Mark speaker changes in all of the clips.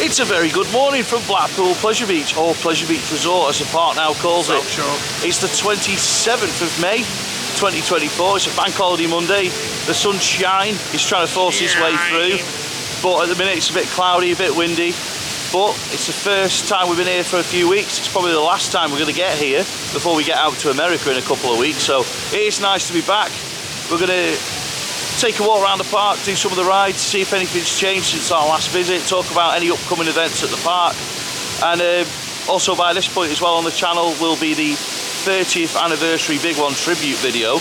Speaker 1: It's a very good morning from Blackpool Pleasure Beach, or Pleasure Beach Resort as the park now calls it.
Speaker 2: Sure.
Speaker 1: It's the 27th of May 2024, it's a bank holiday Monday. The sun's shine, it's trying to force its way through, but at the minute it's a bit cloudy, a bit windy. But it's the first time we've been here for a few weeks. It's probably the last time we're going to get here before we get out to America in a couple of weeks. So it is nice to be back. We're going to take a walk around the park, do some of the rides, see if anything's changed since our last visit, talk about any upcoming events at the park. And also by this point as well on the channel will be the 30th anniversary Big One tribute video,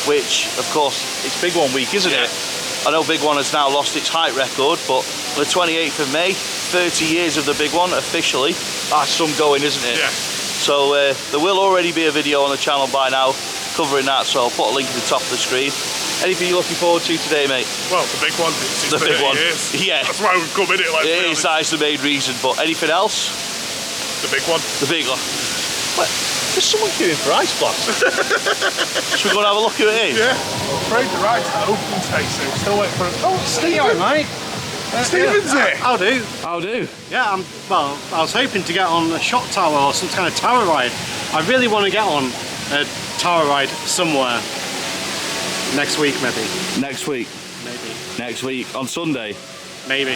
Speaker 1: which of course it's Big One week, isn't it? I know Big One has now lost its height record, but on the 28th of May, 30 years of the Big One officially. That's some going, isn't it?
Speaker 2: Yeah.
Speaker 1: So there will already be a video on the channel by now covering that, so I'll put a link at the top of the screen. Anything you're looking forward to today, mate?
Speaker 2: Well, the big one. It's
Speaker 1: the big one.
Speaker 2: Years.
Speaker 1: Yeah.
Speaker 2: That's why we've come in it. Like,
Speaker 1: it is, that is the main reason, but anything else?
Speaker 2: The big one.
Speaker 1: The big one. What? There's someone queuing for ice blast. Should we go and have a look at it?
Speaker 2: Yeah. I'm afraid the ride's not open today, so we're still waiting for it. Oh, Stephen,
Speaker 3: mate.
Speaker 2: Stephen's here.
Speaker 3: I'll do.
Speaker 1: I'll do.
Speaker 3: Yeah, well, I was hoping to get on a shot tower or some kind of tower ride. I really want to get on a tower ride somewhere. Next week, maybe.
Speaker 1: Next week?
Speaker 3: Maybe.
Speaker 1: Next week, on Sunday?
Speaker 3: Maybe.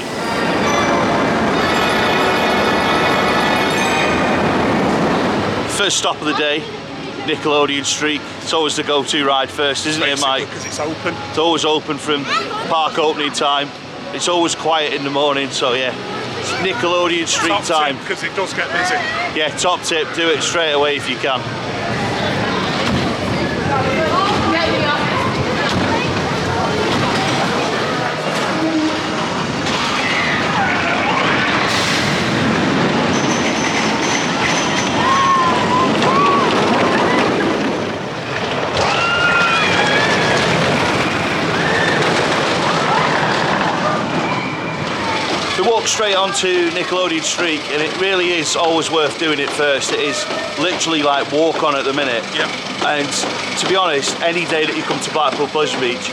Speaker 1: First stop of the day, Nickelodeon Street. It's always the go-to ride first, isn't it, Mike?
Speaker 2: Because it's open.
Speaker 1: It's always open from park opening time. It's always quiet in the morning, so yeah. It's Nickelodeon Street time.
Speaker 2: Because it does get busy.
Speaker 1: Yeah, top tip, do it straight away if you can. We walk straight onto Nickelodeon Street, and it really is always worth doing it first. It is literally like walk on at the minute.
Speaker 2: Yeah.
Speaker 1: And to be honest, any day that you come to Blackpool Pleasure Beach,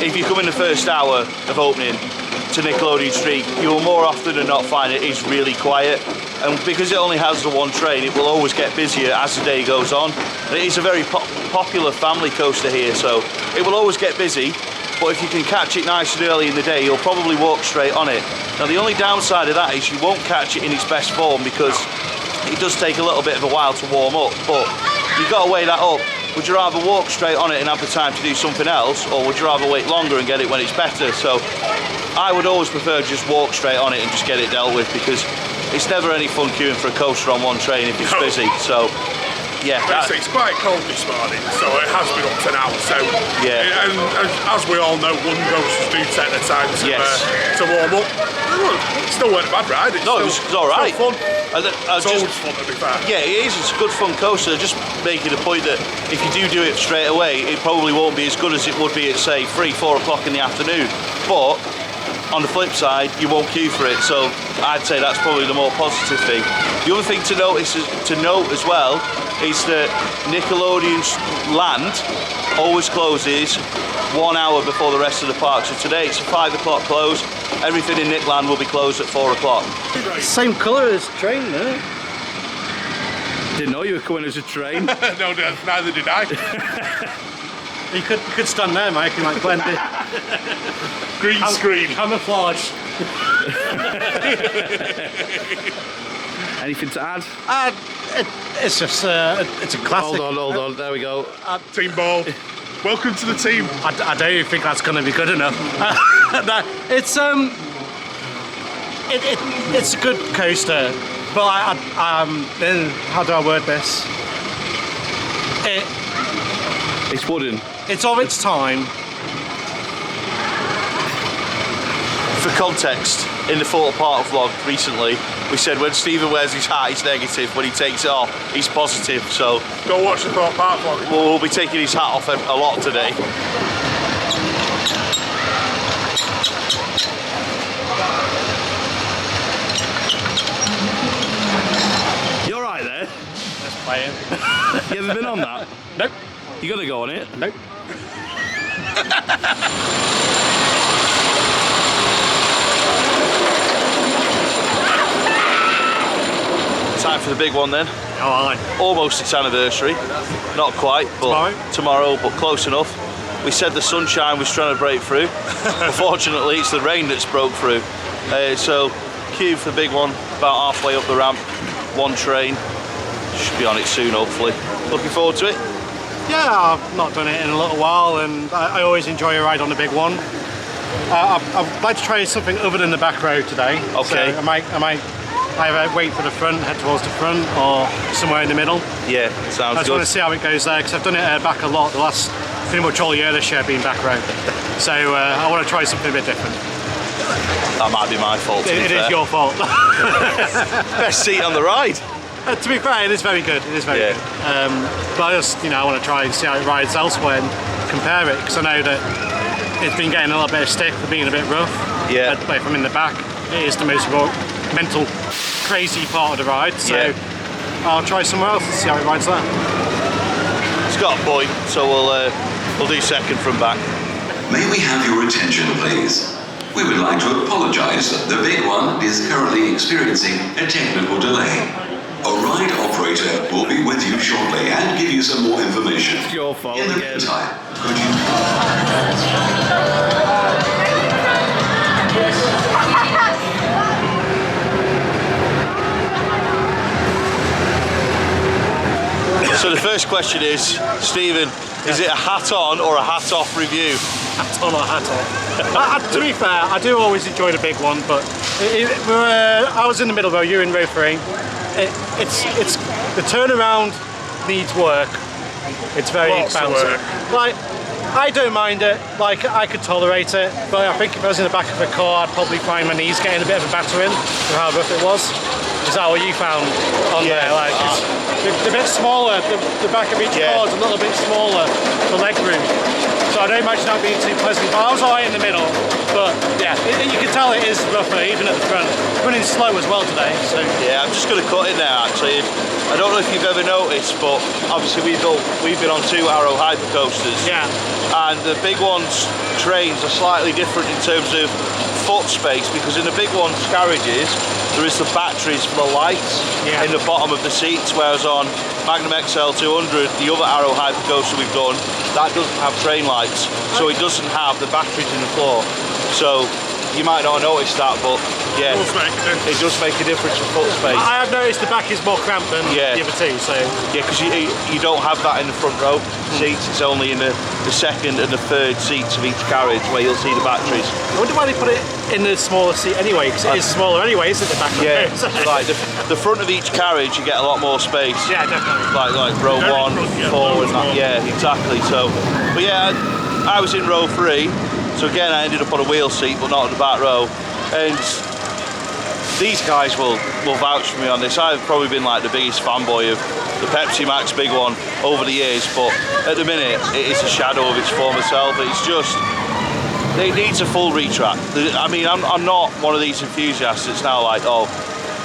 Speaker 1: if you come in the first hour of opening to Nickelodeon Street, you will more often than not find it is really quiet. And because it only has the one train, it will always get busier as the day goes on. And it is a very popular family coaster here, so it will always get busy. But if you can catch it nice and early in the day, you'll probably walk straight on it. Now the only downside of that is you won't catch it in its best form because it does take a little bit of a while to warm up, but you've got to weigh that up. Would you rather walk straight on it and have the time to do something else, or would you rather wait longer and get it when it's better? So I would always prefer just walk straight on it and just get it dealt with, because it's never any fun queuing for a coaster on one train if it's busy. So yeah,
Speaker 2: it's quite cold this morning, so it has been up to now. So
Speaker 1: yeah,
Speaker 2: and as we all know, one coasters do take the time to warm up. It still weren't a bad ride. It was all right. Still fun. It's always fun, to be fair.
Speaker 1: Yeah, it is. It's a good fun coaster. Just making a point that if you do it straight away, it probably won't be as good as it would be at say 3-4 o'clock in the afternoon. But on the flip side, you won't queue for it, so I'd say that's probably the more positive thing. The other thing to note as well is that Nickelodeon Land always closes 1 hour before the rest of the park. So today it's a 5 o'clock close. Everything in Nickland will be closed at 4 o'clock.
Speaker 3: Same colour as the train, though.
Speaker 1: Didn't know you were coming as a train.
Speaker 2: No, neither did I.
Speaker 3: You could stand there, Mike, and like blend it.
Speaker 2: Green screen.
Speaker 3: Camouflage.
Speaker 1: Anything to add?
Speaker 3: It's just it's a classic.
Speaker 1: Hold on. There we go.
Speaker 2: Team ball. Welcome to the team.
Speaker 3: I don't think that's going to be good enough. It's it's a good coaster, but how do I word this?
Speaker 1: It's wooden.
Speaker 3: It's of its time.
Speaker 1: For context, in the Photo Park vlog recently, we said when Stephen wears his hat, he's negative. When he takes it off, he's positive. So
Speaker 2: go watch the Photo Park vlog.
Speaker 1: We'll be taking his hat off a lot today. You all right there?
Speaker 3: Let's play it.
Speaker 1: You ever been on that?
Speaker 3: Nope.
Speaker 1: You gotta go on it?
Speaker 3: Nope.
Speaker 1: Time for the big one then.
Speaker 3: Alright.
Speaker 1: Almost its anniversary. Not quite, but tomorrow, but close enough. We said the sunshine was trying to break through. Unfortunately, it's the rain that's broke through. So, queue for the big one, about halfway up the ramp. One train. Should be on it soon, hopefully. Looking forward to it.
Speaker 3: Yeah, I've not done it in a little while, and I always enjoy a ride on the big one. I'd like to try something other than the back road today.
Speaker 1: Okay.
Speaker 3: So I might either wait for the front, head towards the front, or somewhere in the middle.
Speaker 1: Yeah, sounds good.
Speaker 3: I just want to see how it goes there, because I've done it back a lot the last pretty much all year this year being back road. So I want to try something a bit different.
Speaker 1: That might be my fault.
Speaker 3: It is your fault.
Speaker 1: Best seat on the ride.
Speaker 3: To be fair, it is very good. It is very good. But I just, I want to try and see how it rides elsewhere and compare it, because I know that it's been getting a little bit of stick for being a bit rough.
Speaker 1: Yeah.
Speaker 3: But if I'm in the back, it is the most mental, crazy part of the ride. So I'll try somewhere else and see how it rides there.
Speaker 1: It's got a point, so we'll do second from back.
Speaker 4: May we have your attention, please? We would like to apologise. The big one is currently experiencing a technical delay. A ride operator will be with you shortly and give you some more information.
Speaker 1: It's your fault
Speaker 4: in the
Speaker 1: again.
Speaker 4: meantime, could you...
Speaker 1: So the first question is, Stephen, is it a hat on or a hat off review?
Speaker 3: Hat on or hat off? To be fair, I do always enjoy the big one, but I was in the middle row, you're in row 3. It's the turnaround needs work. It's very expensive. Like, I don't mind it. Like, I could tolerate it, but I think if I was in the back of a car, I'd probably find my knees getting a bit of a battering with how rough it was. Is that what you found on there? Like, it's a bit smaller. The back of each car is a little bit smaller for leg room. So I don't imagine that being too pleasant. But I was alright in the middle. But yeah, you can tell it is rougher, even at the front. Running slow as well today. So
Speaker 1: yeah, I'm just going to cut in there actually. I don't know if you've ever noticed, but obviously we've been on 2 Arrow hypercoasters.
Speaker 3: Yeah.
Speaker 1: And the big ones trains are slightly different in terms of foot space, because in the big ones carriages there is the batteries for the lights in the bottom of the seats, whereas on Magnum XL 200, the other Arrow hypercoaster we've done, that doesn't have train lights, so it doesn't have the batteries in the floor. So you might not notice that, but yeah, it does make a difference for foot space.
Speaker 3: I have noticed the back is more cramped than the other two, so...
Speaker 1: Yeah, because you don't have that in the front row seats, it's only in the second and the third seats of each carriage where you'll see the batteries.
Speaker 3: I wonder why they put it in the smaller seat anyway, because it is smaller anyway, isn't it, the back row?
Speaker 1: Yeah, like the front of each carriage you get a lot more space.
Speaker 3: Yeah, definitely.
Speaker 1: Like row 1, 4 and that, yeah, exactly. So, but yeah, I was in row 3, so again I ended up on a wheel seat but not in the back row. And these guys will vouch for me on this. I've probably been like the biggest fanboy of the Pepsi Max big one over the years, but at the minute it is a shadow of its former self. It's just, it needs a full retrack. I mean, I'm not one of these enthusiasts that's now like, oh,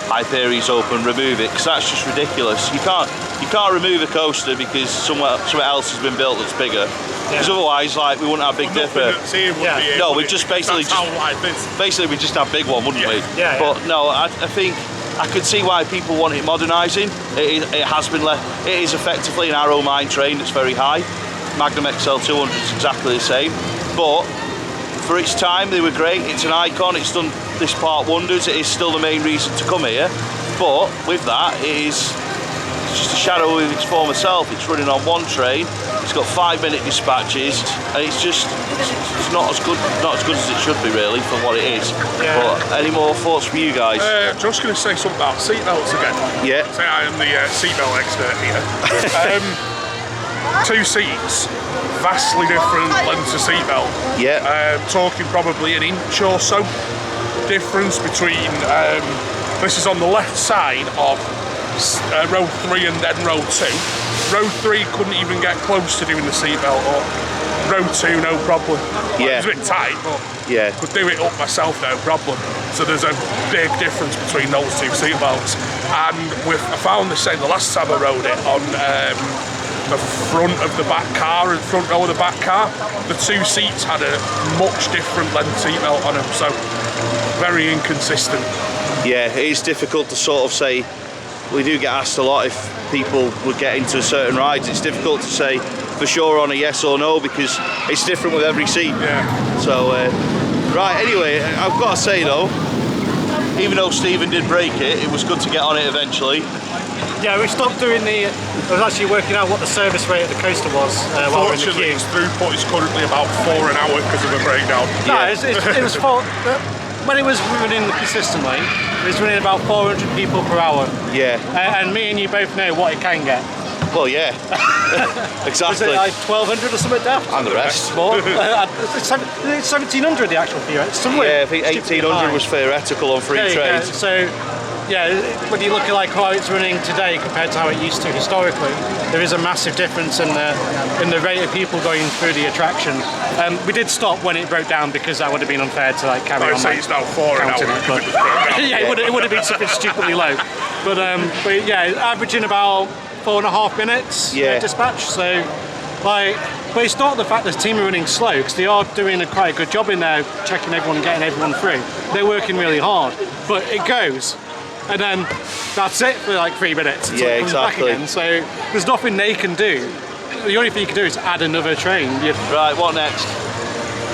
Speaker 1: Hyperion's open, remove it, because that's just ridiculous. You can't remove a coaster because somewhere else has been built that's bigger. Because otherwise, like, we wouldn't have Big Dipper. No, we just basically we just have big one, wouldn't we?
Speaker 3: Yeah.
Speaker 1: But no, I think I could see why people want it modernising. It has been left. It is effectively an Arrow mine train that's very high. Magnum XL 200 is exactly the same, but for its time they were great. It's an icon. It's done this part wonders. It is still the main reason to come here, but with that, it's just a shadow of its former self. It's running on one train. It's got 5-minute dispatches, and it's not as good as it should be really for what it is. Yeah. But any more thoughts from you guys?
Speaker 2: Just going to say something about seatbelts again.
Speaker 1: Yeah.
Speaker 2: Say I am the seatbelt expert here. 2 seats, vastly different lengths of seatbelt.
Speaker 1: Yeah.
Speaker 2: Talking probably an inch or so difference between. This is on the left side of row 3 and then row 2. Row 3 couldn't even get close to doing the seatbelt up. Row 2, no problem.
Speaker 1: Yeah.
Speaker 2: It was a bit tight, but could do it up myself, no problem. So there's a big difference between those 2 seatbelts. And I found the same the last time I rode it on the front of the back car and front row of the back car. The 2 seats had a much different length seatbelt on them, so very inconsistent.
Speaker 1: Yeah, it is difficult to sort of say we do get asked a lot if people would get into certain rides. It's difficult to say for sure on a yes or no because it's different with every seat.
Speaker 2: Yeah.
Speaker 1: So, right, anyway, I've got to say though, even though Stephen did break it, it was good to get on it eventually.
Speaker 3: Yeah, we stopped doing I was actually working out what the service rate of the coaster was while we were in the
Speaker 2: Fortunately,
Speaker 3: queue.
Speaker 2: its throughput is currently about 4 an hour because of a breakdown.
Speaker 3: No, it was when it was running consistently, it was running about 400 people per hour.
Speaker 1: Yeah.
Speaker 3: And me and you both know what it can get.
Speaker 1: Well, yeah. Exactly.
Speaker 3: Was it like 1,200 or something daft?
Speaker 1: And the rest.
Speaker 3: More? It's 1,700 the actual fee, right? Somewhere.
Speaker 1: Yeah, I think 1,800 was theoretical on free trades.
Speaker 3: So, yeah, when you look at like how it's running today compared to how it used to historically, there is a massive difference in the rate of people going through the attraction. We did stop when it broke down because that would have been unfair to like carry on.
Speaker 2: Say it's now 4 an hour
Speaker 3: counting it,
Speaker 2: because it was broke down.
Speaker 3: yeah, it would have been something stupidly low. But yeah, averaging about 4.5 minutes dispatch. So, like, but it's not the fact that the team are running slow because they are doing quite a good job in there, checking everyone and getting everyone through. They're working really hard, but it goes. And then that's it for like 3 minutes. It's like
Speaker 1: exactly.
Speaker 3: Back again. So there's nothing they can do. The only thing you can do is add another train.
Speaker 1: Right, what next?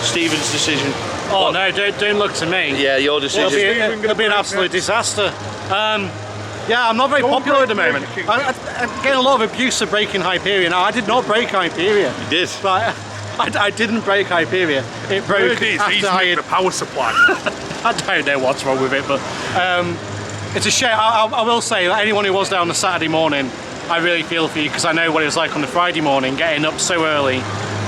Speaker 1: Stephen's decision.
Speaker 3: Oh no, don't look to me.
Speaker 1: Yeah, your decision.
Speaker 3: It'll be an absolute disaster. Yeah, I'm not very popular at the moment. I'm getting a lot of abuse for breaking Hyperion. Now, I did not break Hyperion.
Speaker 1: You did?
Speaker 3: But I didn't break Hyperion. It broke after I had
Speaker 2: the power supply.
Speaker 3: I don't know what's wrong with it, but it's a shame. I will say that anyone who was there on the Saturday morning, I really feel for you because I know what it was like on the Friday morning, getting up so early,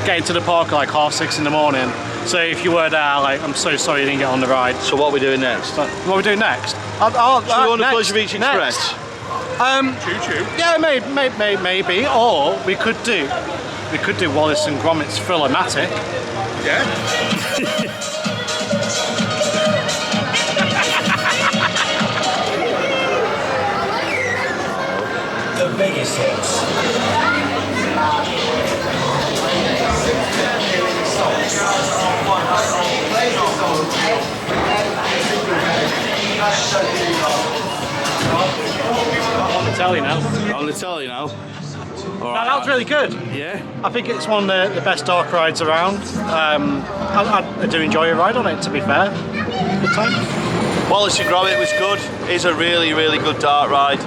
Speaker 3: getting to the park at like 6:30 in the morning. So if you were there, like, I'm so sorry you didn't get on the ride.
Speaker 1: So what are we doing next?
Speaker 3: What are we doing next?
Speaker 1: Should we go on the Pleasure Beach Express?
Speaker 2: Choo-choo.
Speaker 3: Yeah, maybe. Or we could do Wallace and Gromit's Thriller-matic.
Speaker 2: Yeah.
Speaker 5: The biggest hits.
Speaker 3: On the telly now.
Speaker 1: On the telly now.
Speaker 3: That was really good.
Speaker 1: Yeah.
Speaker 3: I think it's one of the best dark rides around. I do enjoy a ride on it, to be fair. Good time.
Speaker 1: Wallace and Gromit was good. It's a really, really good dark ride.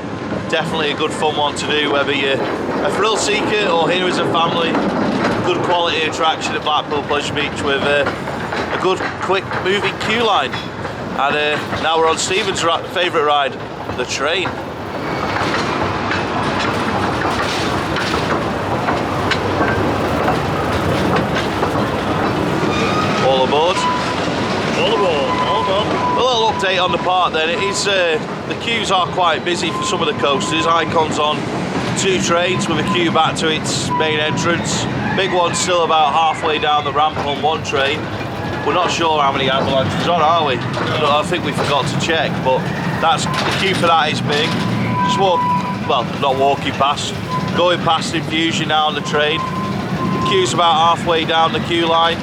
Speaker 1: Definitely a good fun one to do, whether you're a thrill seeker or here as a family. Good quality attraction at Blackpool Pleasure Beach with a good, quick moving queue line. And now we're on Stephen's favourite ride, the train. All aboard.
Speaker 3: All aboard, all aboard.
Speaker 1: A little update on the park then. It is the queues are quite busy for some of the coasters. Icon's on 2 trains with a queue back to its main entrance. Big One's still about halfway down the ramp on 1 train. We're not sure how many avalanches on, are we? I think we forgot to check, but that's the queue for that is big. Just not walking past, going past Infusion now on the train. The queue's about halfway down the queue line.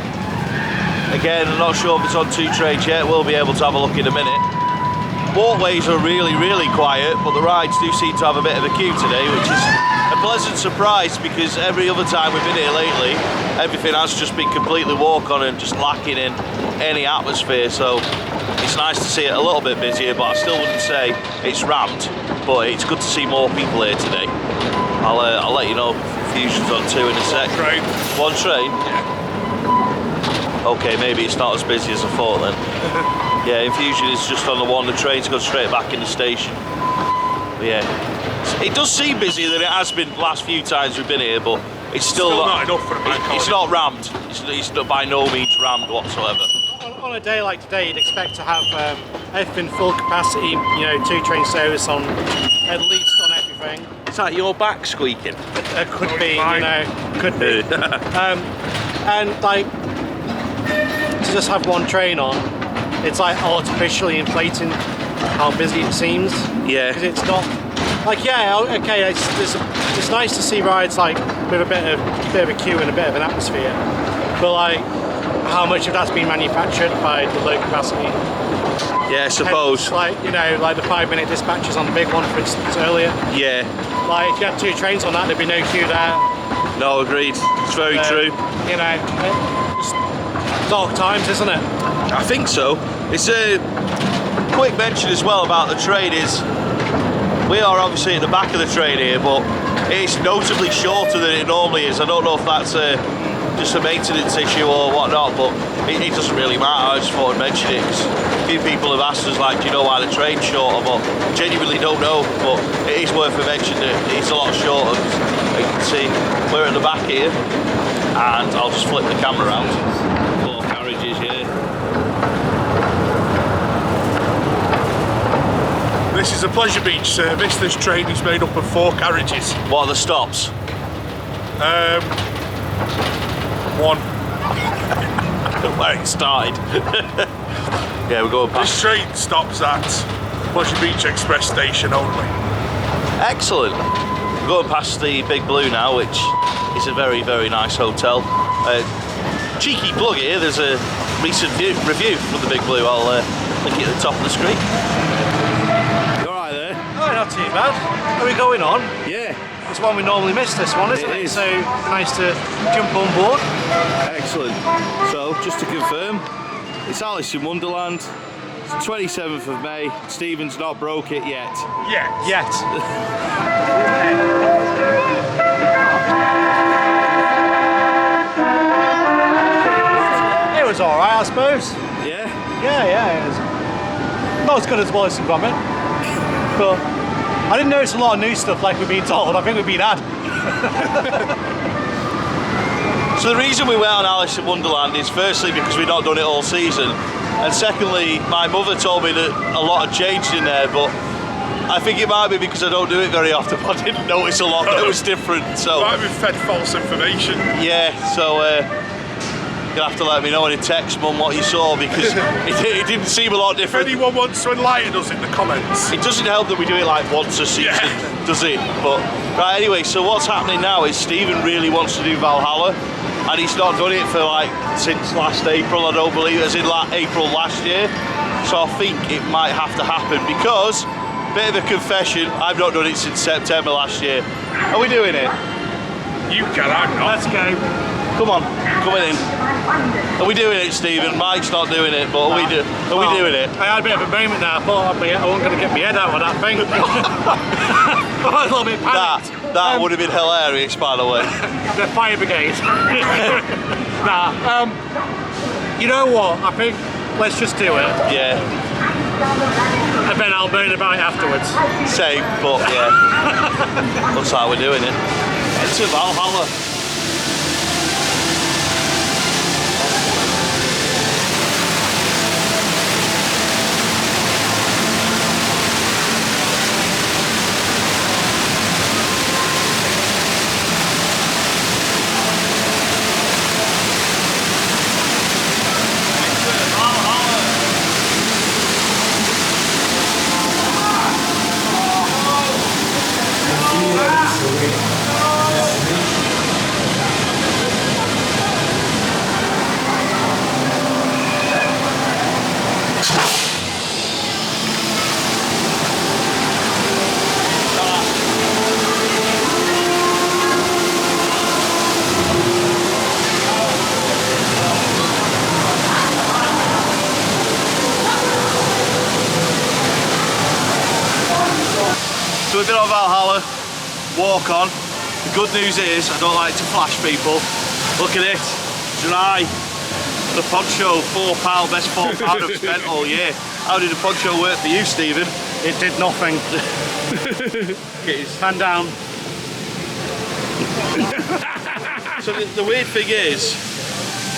Speaker 1: Again, I'm not sure if it's on 2 trains yet. We'll be able to have a look in a minute. Walkways are really, really quiet, but the rides do seem to have a bit of a queue today, which is a pleasant surprise because every other time we've been here lately, everything has just been completely walk-on and just lacking in any atmosphere. So it's nice to see it a little bit busier, but I still wouldn't say it's rammed. But it's good to see more people here today. I'll let you know if Fusion's on 2 in a sec.
Speaker 2: 1 train.
Speaker 1: 1 train?
Speaker 2: Yeah.
Speaker 1: Okay, maybe it's not as busy as I thought then. Yeah, Infusion is just on the 1, the trains go straight back in the station. But yeah, it does seem busier than it has been the last few times we've been here, but it's still
Speaker 2: not enough for a bank holiday.
Speaker 1: It's not rammed. It's not, by no means rammed whatsoever.
Speaker 3: On a day like today, you'd expect to have everything full capacity, 2 train service on, at least on everything.
Speaker 1: Is that your back squeaking?
Speaker 3: Could be, could be. And like, to just have 1 train on, it's like artificially inflating how busy it seems.
Speaker 1: Yeah.
Speaker 3: Because it's not, like, yeah, okay, it's nice to see rides like with a bit of a queue and a bit of an atmosphere, but like, how much of that's been manufactured by the low capacity?
Speaker 1: Yeah, I suppose.
Speaker 3: Like, you know, like the 5-minute dispatches on the big one, for instance, earlier.
Speaker 1: Yeah.
Speaker 3: Like, if you had 2 trains on that, there'd be no queue there.
Speaker 1: No, agreed. It's very true.
Speaker 3: You know, just dark times, isn't it?
Speaker 1: I think so. It's a quick mention as well about the train is we are obviously at the back of the train here, but it's notably shorter than it normally is. I don't know if that's just a maintenance issue or whatnot, but it doesn't really matter. I just thought I'd mention it because a few people have asked us, like, do you know why the train's shorter? But genuinely don't know, but it is worth a mention that it's a lot shorter. As you can see, we're at the back here, and I'll just flip the camera around. 4 carriages here.
Speaker 2: This is a Pleasure Beach service. This train is made up of 4 carriages.
Speaker 1: What are the stops?
Speaker 2: 1.
Speaker 1: Where it started. Yeah, we're going past.
Speaker 2: This train stops at Pleasure Beach Express station only.
Speaker 1: Excellent. We're going past the Big Blue now, which is a very, very nice hotel. Cheeky plug here, there's a recent review from the Big Blue. I'll link it at the top of the screen. You alright there?
Speaker 3: Oh, not too bad. Are we going on?
Speaker 1: Yeah.
Speaker 3: It's one we normally miss, this one, isn't it?
Speaker 1: It is.
Speaker 3: So nice to jump on board.
Speaker 1: Excellent. So, just to confirm, it's Alice in Wonderland. It's the 27th of May. Stephen's not broke it yet.
Speaker 3: Yet. It was alright, I suppose.
Speaker 1: Yeah?
Speaker 3: Yeah, it was. Not as good as Wallace and Gromit, but I didn't notice a lot of new stuff like we've been told. I think we've been had.
Speaker 1: So the reason we went on Alice in Wonderland is firstly because we've not done it all season, and secondly, my mother told me that a lot had changed in there, but I think it might be because I don't do it very often, but I didn't notice a lot that was different. So
Speaker 2: Might have been fed false information.
Speaker 1: yeah, so you'll have to let me know in a text, Mum, what you saw, because it didn't seem a lot
Speaker 2: If
Speaker 1: different.
Speaker 2: anyone wants to enlighten us in the comments.
Speaker 1: It doesn't help that we do it like once a season,
Speaker 2: Yeah.
Speaker 1: does it? But right, anyway, so what's happening now is Stephen really wants to do Valhalla, and he's not done it for like since last April, I don't believe, as in April last year. So I think it might have to happen because, bit of a confession, I've not done it since September last year. Are we doing it?
Speaker 2: You can, I'm not.
Speaker 3: Let's go.
Speaker 1: Come on, coming in. Are we doing it, Stephen? Mike's not doing it, but are we doing it?
Speaker 3: I had a bit of a moment there. I thought I wasn't going to get my head out with that thing. I was a little bit panicked.
Speaker 1: That would have been hilarious, by the way.
Speaker 3: The fire brigade. Nah. You know what? I think let's just do it,
Speaker 1: Yeah,
Speaker 3: and then I'll moan about it afterwards.
Speaker 1: same, but yeah. Looks like we're doing it. It's a Valhalla. So we've been on Valhalla, walk on. The good news is, I don't like to flash people. Look at it, dry. The poncho, £4, best £4 I've spent all year. How did the poncho work for you, Stephen?
Speaker 3: It did nothing. Hand down.
Speaker 1: So the weird thing is,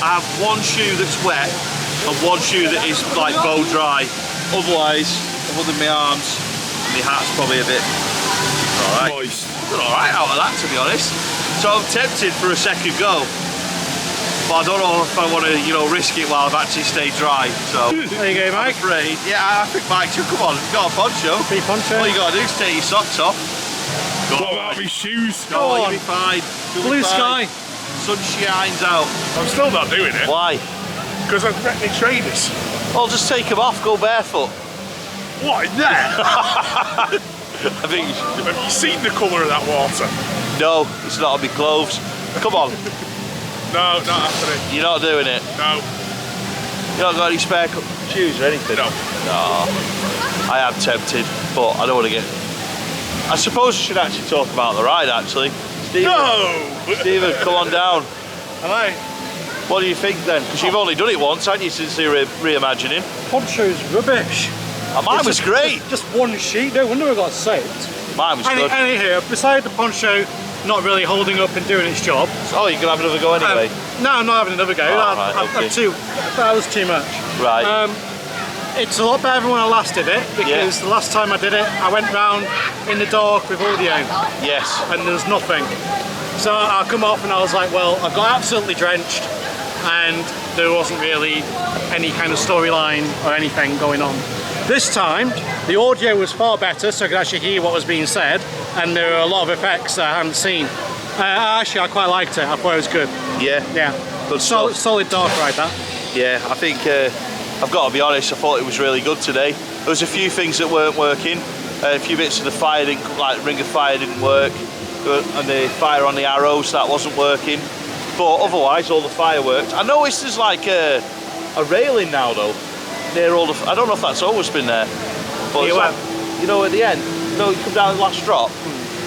Speaker 1: I have one shoe that's wet and one shoe that is like bow dry. Otherwise, other than my arms, my hat's probably a bit alright.
Speaker 2: Moist.
Speaker 1: Done alright out of that, to be honest. So I'm tempted for a second go, but I don't know if I want to, risk it while I've actually stayed dry. So
Speaker 3: There you go,
Speaker 1: I'm
Speaker 3: Mike.
Speaker 1: afraid. Yeah, I think Mike, come on, you've got a poncho.
Speaker 3: Free poncho.
Speaker 1: All you got to do is take your socks off.
Speaker 2: What about my shoes?
Speaker 1: Oh,
Speaker 3: on.
Speaker 1: you'll be fine. You'll
Speaker 3: Blue
Speaker 1: be fine.
Speaker 3: sky.
Speaker 1: Sun shines out.
Speaker 2: I'm still not doing it.
Speaker 1: Why?
Speaker 2: Because I've wrecked my trainers.
Speaker 1: Well, just take them off, go barefoot.
Speaker 2: What, in there?
Speaker 1: I think you should.
Speaker 2: Have you seen the colour of that water?
Speaker 1: No, it's not on my clothes. Come on,
Speaker 2: No, not happening.
Speaker 1: you're not doing it.
Speaker 2: No,
Speaker 1: You not got any spare shoes or anything?
Speaker 2: no.
Speaker 1: No. I am tempted, but I don't want to get... I suppose I should actually talk about the ride, actually. Stephen,
Speaker 2: No!
Speaker 1: Stephen, come on down.
Speaker 3: Am I?
Speaker 1: What do you think then? Because you've only done it once, haven't you, since the reimagining?
Speaker 3: Poncho's rubbish.
Speaker 1: Mine was great.
Speaker 3: Just one sheet. No wonder we got soaked.
Speaker 1: Mine was good.
Speaker 3: And here, beside the poncho not really holding up and doing its job.
Speaker 1: Oh, you can have another go anyway.
Speaker 3: No, I'm not having another go.
Speaker 1: right, okay.
Speaker 3: That was too much.
Speaker 1: Right.
Speaker 3: It's a lot better than when I last did it, because the last time I did it, I went round in the dark with audio,
Speaker 1: Yes.
Speaker 3: and there's nothing. So I come off and I was like, well, I got absolutely drenched, and there wasn't really any kind of storyline or anything going on. This time, the audio was far better, so I could actually hear what was being said, and there were a lot of effects that I hadn't seen. Actually, I quite liked it. I thought it was good.
Speaker 1: Yeah.
Speaker 3: Yeah.
Speaker 1: Good
Speaker 3: solid,
Speaker 1: stuff.
Speaker 3: solid dark ride, that.
Speaker 1: Yeah, I think I've got to be honest, I thought it was really good today. There was a few things that weren't working. A few bits of the fire didn't, like ring of fire didn't work, and the fire on the arrows, that wasn't working. But otherwise, all the fire worked. I noticed there's like a railing now though, near all the. I don't know if that's always been there. But it's like, you know, at the end, you come down the last drop,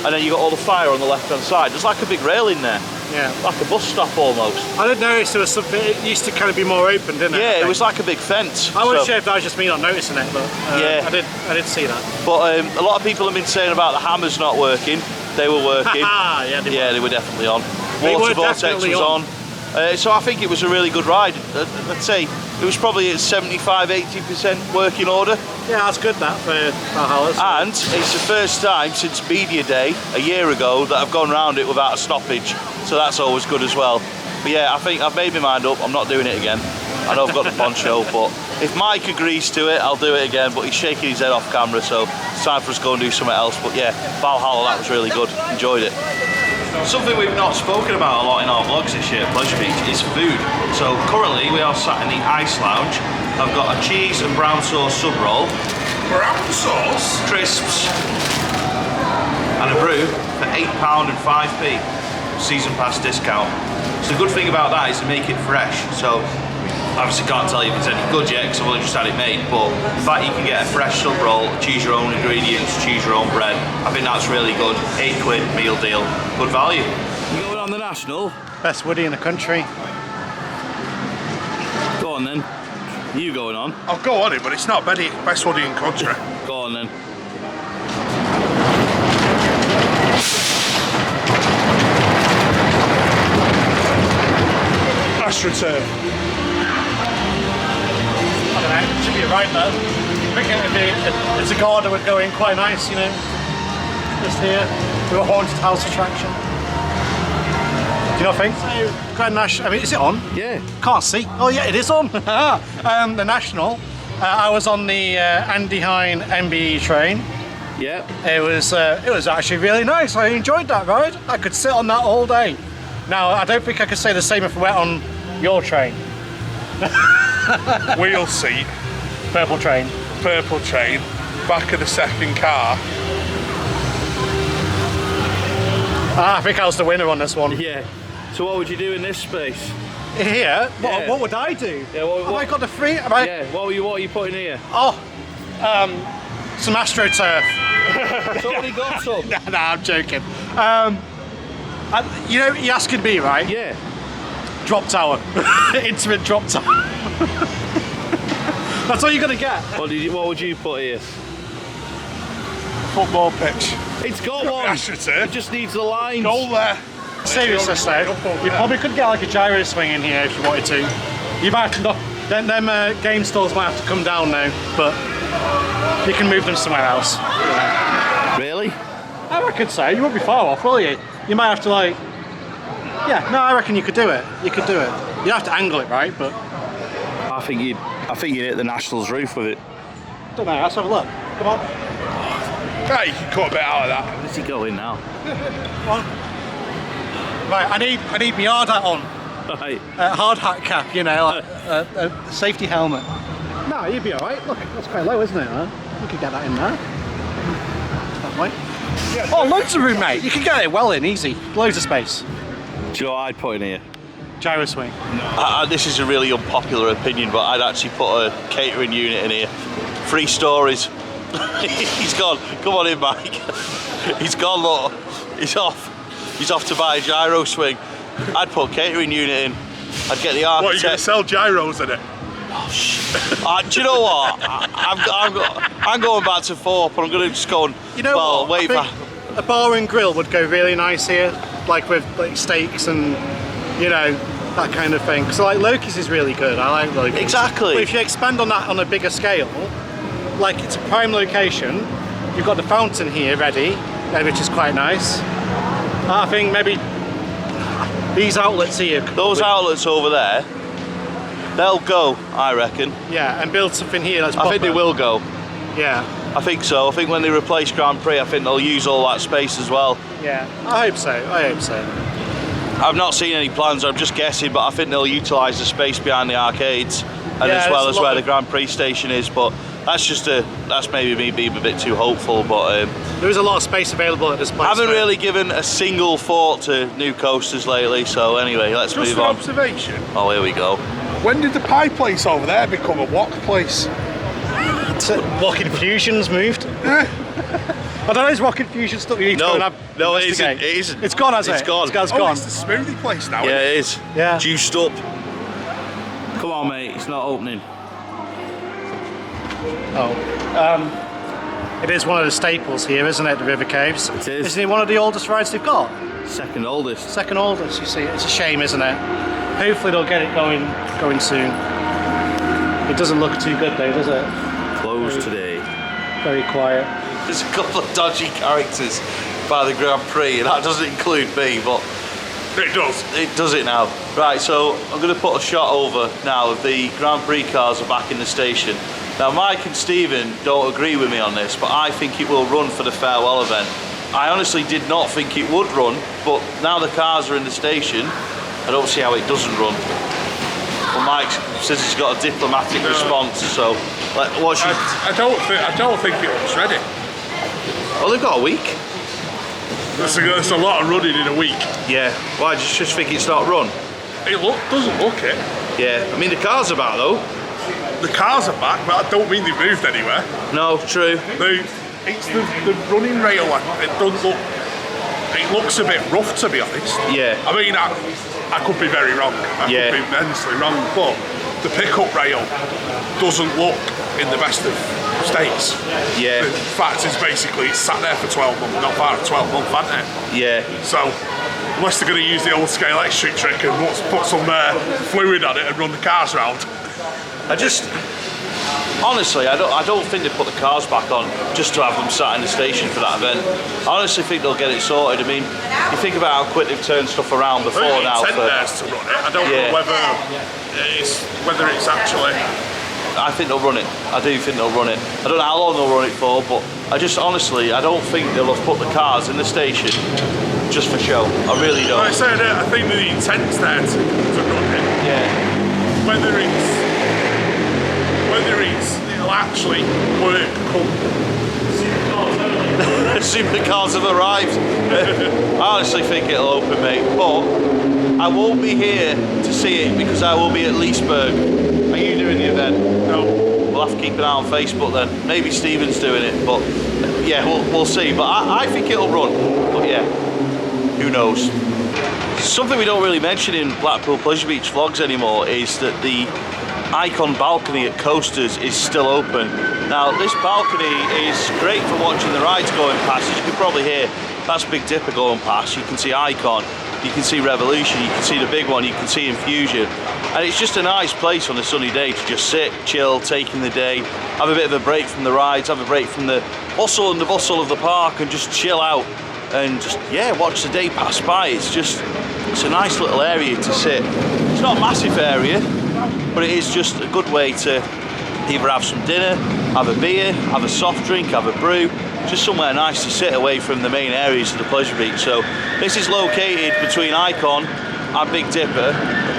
Speaker 1: and then you got all the fire on the left-hand side. There's like a big railing there.
Speaker 3: Yeah.
Speaker 1: Like a bus stop almost.
Speaker 3: I didn't notice there was something. It used to kind of be more open, didn't it?
Speaker 1: Yeah, it was like a big fence.
Speaker 3: I wasn't sure if that was just me not noticing it, but
Speaker 1: Yeah.
Speaker 3: I did see that.
Speaker 1: But a lot of people have been saying about the hammers not working. They were working.
Speaker 3: Yeah,
Speaker 1: They were definitely on.
Speaker 3: They
Speaker 1: Water
Speaker 3: were
Speaker 1: vortex
Speaker 3: definitely
Speaker 1: was on. So I think it was a really good ride. I'd say it was probably at 75–80% working order.
Speaker 3: Yeah, that's good that for Valhalla. So.
Speaker 1: And it's the first time since Media Day a year ago that I've gone round it without a stoppage. So that's always good as well. But yeah, I think I've made my mind up. I'm not doing it again. I know I've got the poncho, but if Mike agrees to it, I'll do it again. But he's shaking his head off camera, so it's time for us to go and do something else. But yeah, Valhalla, that was really good. Enjoyed it. Something we've not spoken about a lot in our vlogs this year at Pleasure Beach is food. So currently we are sat in the ice lounge. I've got a cheese and brown sauce sub roll,
Speaker 2: Brown sauce?
Speaker 1: crisps, and a brew for £8 and 5p. Season pass discount. So the good thing about that is to make it fresh. So obviously can't tell you if it's any good yet because I've only just had it made, but the fact you can get a fresh sub roll, choose your own ingredients, choose your own bread, I think that's really good. £8 meal deal, good value. You going on the National?
Speaker 3: Best woody in the country.
Speaker 1: Go on then. You going on?
Speaker 2: I'll go on it, but it's not best one in country.
Speaker 1: Go on then.
Speaker 2: AstroTurf.
Speaker 3: I don't know, it should be right though. I think it's a garden would go in quite nice, you know. Just here, with a haunted house attraction. Do you not think? So, Grand National, I mean, is it on?
Speaker 1: Yeah.
Speaker 3: Can't see. Oh yeah, it is on. The National. I was on the Andy Hine MBE train.
Speaker 1: Yeah.
Speaker 3: It was actually really nice. I enjoyed that ride. I could sit on that all day. Now, I don't think I could say the same if I went on your train.
Speaker 2: Wheel seat,
Speaker 3: Purple train.
Speaker 2: purple train, back of the second car.
Speaker 3: I think I was the winner on this one.
Speaker 1: Yeah. So what would you do in this space?
Speaker 3: Here?
Speaker 1: Yeah.
Speaker 3: What would I do?
Speaker 1: Yeah,
Speaker 3: Have I got the free? Have I?
Speaker 1: Yeah. What are you putting here?
Speaker 3: Oh, some AstroTurf.
Speaker 1: Somebody got some.
Speaker 3: No, I'm joking. You know, you're asking me, right?
Speaker 1: Yeah.
Speaker 3: Drop tower. Intimate drop tower. That's all you're gonna get.
Speaker 1: What would you put here?
Speaker 2: Football pitch.
Speaker 1: It's got one.
Speaker 2: AstroTurf.
Speaker 1: It just needs the lines.
Speaker 2: Go there.
Speaker 3: Seriously, though, you probably could get like a gyro swing in here if you wanted to. You might have to knock. Them game stalls might have to come down now, but you can move them somewhere else.
Speaker 1: Really?
Speaker 3: I reckon so. You won't be far off, will you? You might have to like. Yeah, no, I reckon you could do it. You could do it. You have to angle it right, but.
Speaker 1: I think you'd hit the Nationals roof with it.
Speaker 3: Don't know. Let's have a look. Come on.
Speaker 2: Yeah, you can cut a bit out of that.
Speaker 1: Where's he going now?
Speaker 3: Come on. Right, I need my hard hat on.
Speaker 1: Right.
Speaker 3: a hard hat cap, you know, like a safety helmet. No, you'd be all right. Look, that's quite low, isn't it? Huh? You could get that in there. That way. Oh, loads of room, mate. You can get it well in, easy. Loads of space.
Speaker 1: Do you know what I'd put in here?
Speaker 3: Gyro swing.
Speaker 1: This is a really unpopular opinion, but I'd actually put a catering unit in here. 3 stories. He's gone. Come on in, Mike. He's gone, look. He's off. He's off to buy a gyro swing. I'd put a catering unit in. I'd get the architect.
Speaker 2: What, are you going to sell gyros in it?
Speaker 1: Oh, do you know what? I'm going back to Thorpe, and I'm going to just go and...
Speaker 3: You know what?
Speaker 1: Wait
Speaker 3: I think a bar and grill would go really nice here, like with like steaks and, you know, that kind of thing. So like Loki's is really good. I like Loki's.
Speaker 1: Exactly.
Speaker 3: But if you expand on that on a bigger scale, like it's a prime location. You've got the fountain here ready, which is quite nice. I think maybe these outlets here.
Speaker 1: Those outlets over there, they'll go, I reckon.
Speaker 3: Yeah, and build something here that's proper.
Speaker 1: I think they will go.
Speaker 3: Yeah.
Speaker 1: I think so. I think when they replace Grand Prix, I think they'll use all that space as well.
Speaker 3: Yeah, I hope so. I hope so.
Speaker 1: I've not seen any plans, I'm just guessing, but I think they'll utilise the space behind the arcades and as well as where the Grand Prix station is, but that's maybe me being a bit too hopeful, but
Speaker 3: there is a lot of space available at this place.
Speaker 1: I haven't really given a single thought to new coasters lately, so anyway, let's move on.
Speaker 2: Just an observation.
Speaker 1: Oh, here we go.
Speaker 2: When did the pie place over there become a wok place?
Speaker 3: Rocket Fusion's moved. I don't know, is Rocket Fusion stuff you need to go and have
Speaker 1: no, it isn't.
Speaker 3: investigate?
Speaker 1: It isn't.
Speaker 3: It's gone, has it?
Speaker 1: It's gone.
Speaker 3: It's gone.
Speaker 2: It's the smoothie place now.
Speaker 1: Yeah,
Speaker 2: isn't
Speaker 1: it is.
Speaker 3: Yeah.
Speaker 1: Juiced up. Come on, mate. It's not opening.
Speaker 3: Oh. It is one of the staples here, isn't it, the River Caves?
Speaker 1: It is.
Speaker 3: Isn't it one of the oldest rides they've got?
Speaker 1: Second oldest.
Speaker 3: Second oldest, you see. It's a shame, isn't it? Hopefully they'll get it going soon. It doesn't look too good though, does it?
Speaker 1: Closed today.
Speaker 3: Very quiet.
Speaker 1: There's a couple of dodgy characters by the Grand Prix, and that doesn't include me, but
Speaker 2: it does.
Speaker 1: It does it now. Right, so I'm going to put a shot over now of the Grand Prix cars are back in the station. Now, Mike and Stephen don't agree with me on this, but I think it will run for the farewell event. I honestly did not think it would run, but now the cars are in the station, I don't see how it doesn't run. Well, Mike says he's got a diplomatic response, so what's your...
Speaker 2: I don't think it looks ready.
Speaker 1: Well, they've got a week.
Speaker 2: There's a lot of running in a week.
Speaker 1: Yeah. Well, I just think it's not run.
Speaker 2: It doesn't look it.
Speaker 1: Yeah. I mean, the cars are back though.
Speaker 2: The cars are back, but I don't mean they've moved anywhere.
Speaker 1: No, true.
Speaker 2: It's the running rail. It doesn't look. It looks a bit rough, to be honest.
Speaker 1: Yeah.
Speaker 2: I mean, I could be very wrong. I could be immensely wrong, but the pickup rail doesn't look in the best of states.
Speaker 1: Yeah.
Speaker 2: In fact, it's sat there for 12 months, not far 12 months, hasn't it?
Speaker 1: Yeah.
Speaker 2: So, unless they're going to use the old scale electric trick and put some fluid on it and run the cars around.
Speaker 1: Honestly, I don't think they put the cars back on just to have them sat in the station for that event. I honestly think they'll get it sorted. I mean, you think about how quick they've turned stuff around before now.
Speaker 2: To run it. I don't know whether it's actually.
Speaker 1: I think they'll run it. I do think they'll run it. I don't know how long they'll run it for, but I don't think they'll have put the cars in the station just for show. I really don't.
Speaker 2: Like I said, I think the intent's there to run it.
Speaker 1: Yeah.
Speaker 2: Whether it'll actually work.
Speaker 1: Supercars have arrived. I honestly think it'll open, mate. But I won't be here to see it because I will be at Leesburg. Are you doing the event?
Speaker 2: No.
Speaker 1: We'll have to keep an eye on Facebook then. Maybe Stephen's doing it, but yeah, we'll see. But I think it'll run. But yeah, who knows? Something we don't really mention in Blackpool Pleasure Beach vlogs anymore is that the Icon balcony at Coasters is still open. Now, this balcony is great for watching the rides going past. As you can probably hear, that's Big Dipper going past. You can see Icon, you can see Revolution, you can see the big one, you can see Infusion. And it's just a nice place on a sunny day to just sit, chill, take in the day, have a bit of a break from the rides, have a break from the hustle and the bustle of the park and just chill out and just, yeah, watch the day pass by. It's a nice little area to sit. It's not a massive area, but it is just a good way to either have some dinner, have a beer, have a soft drink, have a brew, just somewhere nice to sit away from the main areas of the Pleasure Beach. So this is located between Icon and Big Dipper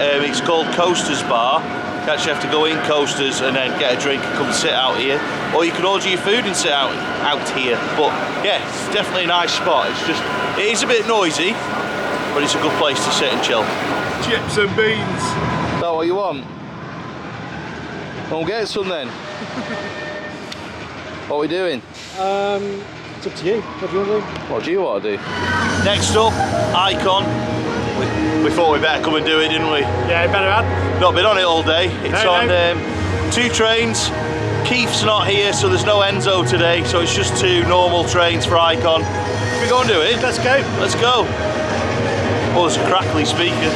Speaker 1: It's called Coasters Bar. You actually have to go in Coasters and then get a drink and come and sit out here. Or you can order your food and sit out here. But yeah, it's definitely a nice spot. It is a bit noisy, but it's a good place to sit and chill.
Speaker 2: Chips and beans.
Speaker 1: Is that what you want? We'll get some then. What are we doing?
Speaker 3: It's up to you. What do you want to do?
Speaker 1: What do you want to do? Next up, Icon. We thought we better come and do it, didn't we?
Speaker 3: Yeah, better add.
Speaker 1: Not been on it all day. It's
Speaker 3: No,
Speaker 1: on
Speaker 3: no.
Speaker 1: 2 trains. Keith's not here, so there's no Enzo today, so it's just 2 normal trains for Icon. We go and do it?
Speaker 3: Let's go.
Speaker 1: Let's go. Oh, there's a crackly speaker.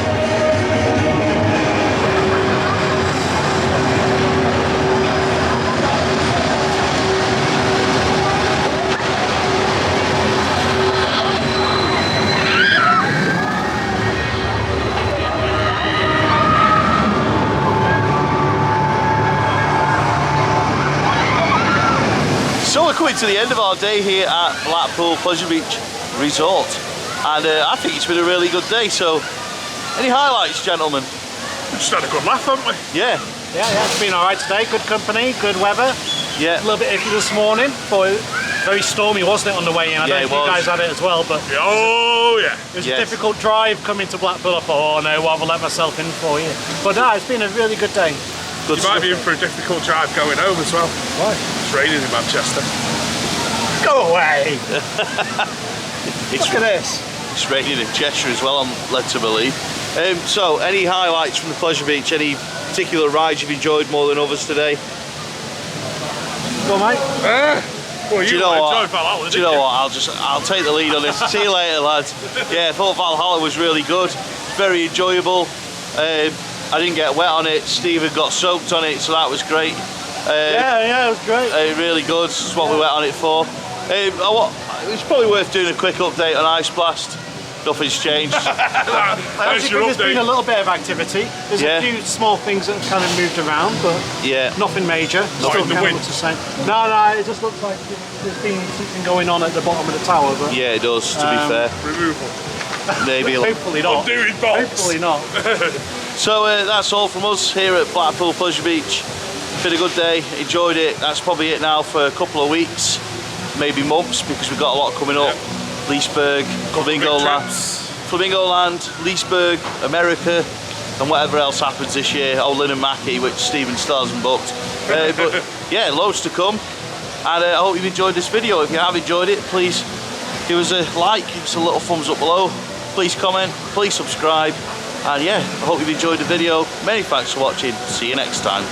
Speaker 1: So we're coming to the end of our day here at Blackpool Pleasure Beach Resort, and I think it's been a really good day. So, any highlights, gentlemen?
Speaker 2: We just had a good laugh, haven't we?
Speaker 1: Yeah,
Speaker 3: Yeah, it's been alright today. Good company, good weather.
Speaker 1: yeah.
Speaker 3: A little bit iffy this morning, but very stormy, wasn't it, on the way in? I
Speaker 1: Yeah,
Speaker 3: don't know if you guys had it as well, but
Speaker 2: Oh yeah.
Speaker 3: it was
Speaker 1: Yes.
Speaker 3: a difficult drive coming to Blackpool. I thought, oh no, I'll let myself in for you. But no, it's been a really good day.
Speaker 1: Good
Speaker 2: You might
Speaker 1: stuff.
Speaker 2: be in for a difficult drive going home as well.
Speaker 3: Why?
Speaker 2: It's raining in Manchester.
Speaker 3: Go away!
Speaker 1: It's,
Speaker 3: Look at this.
Speaker 1: it's raining in Cheshire as well, I'm led to believe. So, any highlights from the Pleasure Beach? Any particular rides you've enjoyed more than others today?
Speaker 3: Go on, mate.
Speaker 2: Well,
Speaker 1: Do you know what? Do you know what? I'll take the lead on this. See you later, lads. Yeah, I thought Valhalla was really good, very enjoyable. I didn't get wet on it. Stephen got soaked on it, so that was great.
Speaker 3: Yeah, it was great.
Speaker 1: Really good. That's what we went on it for. It's probably worth doing a quick update on Ice Blast. Nothing's changed.
Speaker 2: There's your
Speaker 3: There's been a
Speaker 2: update.
Speaker 3: little bit of activity. There's
Speaker 1: Yeah.
Speaker 3: a few small things that have kind of moved around, but
Speaker 1: Yeah.
Speaker 3: nothing major.
Speaker 2: Not
Speaker 3: Still
Speaker 2: in the
Speaker 3: kind of
Speaker 2: wind.
Speaker 3: looks the same. No, it just looks like there's been something going on at the bottom of the tower, but
Speaker 1: Yeah, it does, to be fair.
Speaker 2: Removal.
Speaker 1: Maybe.
Speaker 3: hopefully
Speaker 2: I'm
Speaker 3: not.
Speaker 2: doing box.
Speaker 3: Hopefully not.
Speaker 1: So that's all from us here at Blackpool Pleasure Beach. Been a good day, enjoyed it. That's probably it now for a couple of weeks, maybe months, because we've got a lot coming up. Leesburg, Flamingo Land, Leesburg, America, and whatever else happens this year. Oh, Lynn and Mackie, which Stephen still hasn't booked. But yeah, loads to come. And I hope you've enjoyed this video. If you have enjoyed it, please give us a like, give us a little thumbs up below. Please comment, please subscribe. And yeah, I hope you've enjoyed the video. Many thanks for watching. See you next time.